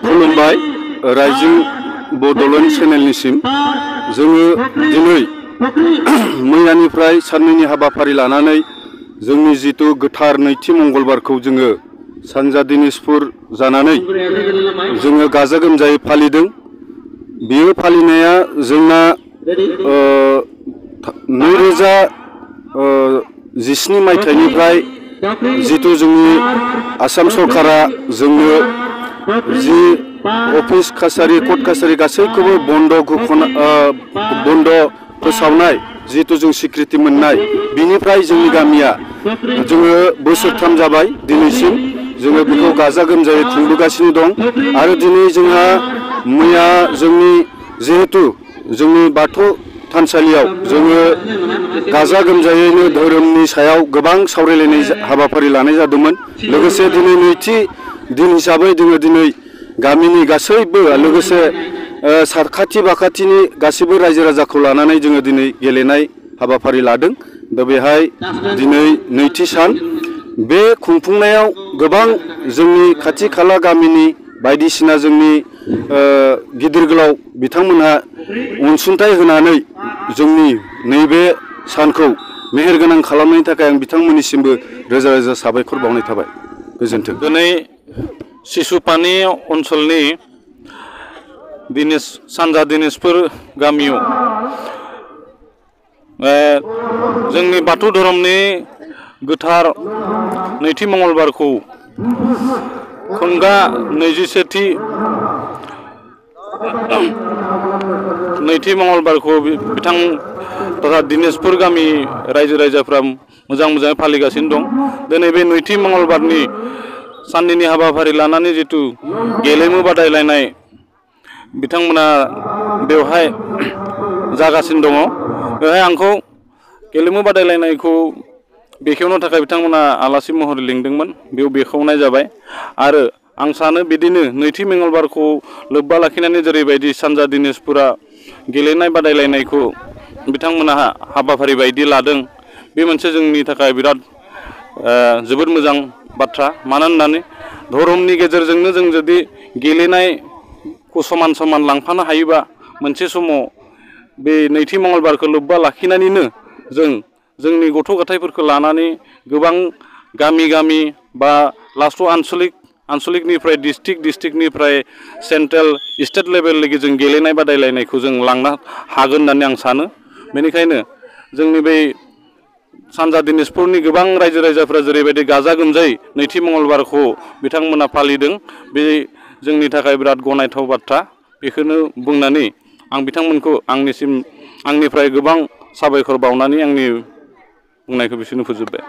खुलुमबाय रायजिं बड'लेण्ड चेनेलनिसिम जोङो दिनै मैयानिफ्राय साननैनि हाबाफारि लानानै जोंनि जितु गोथार नैथि मंगलबारखौ जोङो सानजा दिनाजपुर जानानै जोङो गाजा गोमजायै फालिदों। बेयो फालिनाया जोंना 2017 मायथाइनिफ्राय जितु जोंनि आसाम सरकारा जोंनो जि अफिस कासारि कर्ट कासारि गासैखौबो बन्द फोसावनाय जितु जों स्वीकृति मोननाय बिनिफ्राय जोंनि गामिया जोङो बोसोरथाम जाबाय दिनैसिम जोङो बेखौ गाजा गोमजायै खुंबोगासिनो दं। आरो दिनै जोंहा मैया जोंनि जिहेतु जोंनि बाथौ थानसालियाव जोङो गाजा गोमजायैनो धोरोमनि सायाव गोबां सावरायलायनाय हाबाफारि लानाय जादोंमोन। लोगोसे दिनै नैथि दिन हिसाबै जोङो दिनै गामिनि गासैबो लोगोसे साखाथि बाखाथिनि गासैबो रायजो राजाखौ लानानै जोङो दिनै गेलेनाय हाबाफारि लादों। दा बेहाय दिनै नैथि सान बे खुंफुंनायाव गोबां जोंनि खाथि खाला गामिनि बायदिसिना जोंनि गिदिर गोलाव बिथांमोनहा अनसुंथाइ होनानै जोंनि नैबे सानखौ मेहेरगोनां खालामनायनि थाखाय आं बिथांमोननिसिमबो रोजा रोजा साबायखर बावनाय थाबाय। गोजोन्थों। दिनै सिसुपानि ओनसोलनि सानजा दिनाजपुर गामियाव जोंनि बाथौ धोरोमनि गोथार नैथि मंगलबारखौ खुंगा 21थि नैथि मंगलबारखौ बिथां दिनाजपुर गामि रायजो राजाफ्रा मोजाङै फालिगासिनो दं। दिनै बे नैथि मंगलबारनि साननैनि हाबाफारि लानानै जितु गेलेमु बादायलायनाय बिथांमोना बेवहाय जागासिनो दङ। बेवहाय आंखौ गेलेमु बादायलायनायखौ बेखेवनो थाखाय बिथांमोना आलासि महरै लिंदोंमोन। बेयाव बेखेवनाय जाबाय। आरो आं सानो बिदिनो नैथि मंगलबारखौ लोब्बा लाखिनानै जेरैबायदि सानजा दिनाजपुरा गेलेनाय बादायलायनायखौ बिथांमोना हाबाफारि बायदि लादों बे मोनसे जोंनि थाखाय बिराद जोबोद मोजां बाथ्रा। मानो होननानै धोरोमनि गेजेरजोंनो जों जुदि गेलेनायखौ समान समान लांफानो हायोबा मोनसे समाव बे नैथि मंगलबारखौ लोब्बा लाखिनानैनो जों जोंनि गथ' गथायफोरखौ लानानै गोबां गामि बा लास्टआव आनसलिकनिफ्राय डिस्ट्रिक्टनिफ्राय सेन्ट्रेल स्टेट लेभेलनि जों गेलेनाय बादायलायनायखौ जों लांनो हागोन होननानै आं सानो। बेनिखायनो जोंनि बे सानजा दिनाजपुरनि गोबां रायजो राजाफ्रा जेरैबायदि गाजा गोमजायै नैथि मंगलबारखौ बिथांमोना फालिदों बे जोंनि थाखाय बिराद गनायथाव बाथ्रा। बेखौनो बुंनानै आं बिथांमोनखौ आंनिफ्राय गोबां साबायखर बावनानै आंनि बुंनायखौ बिसोरनो फोजोबबाय।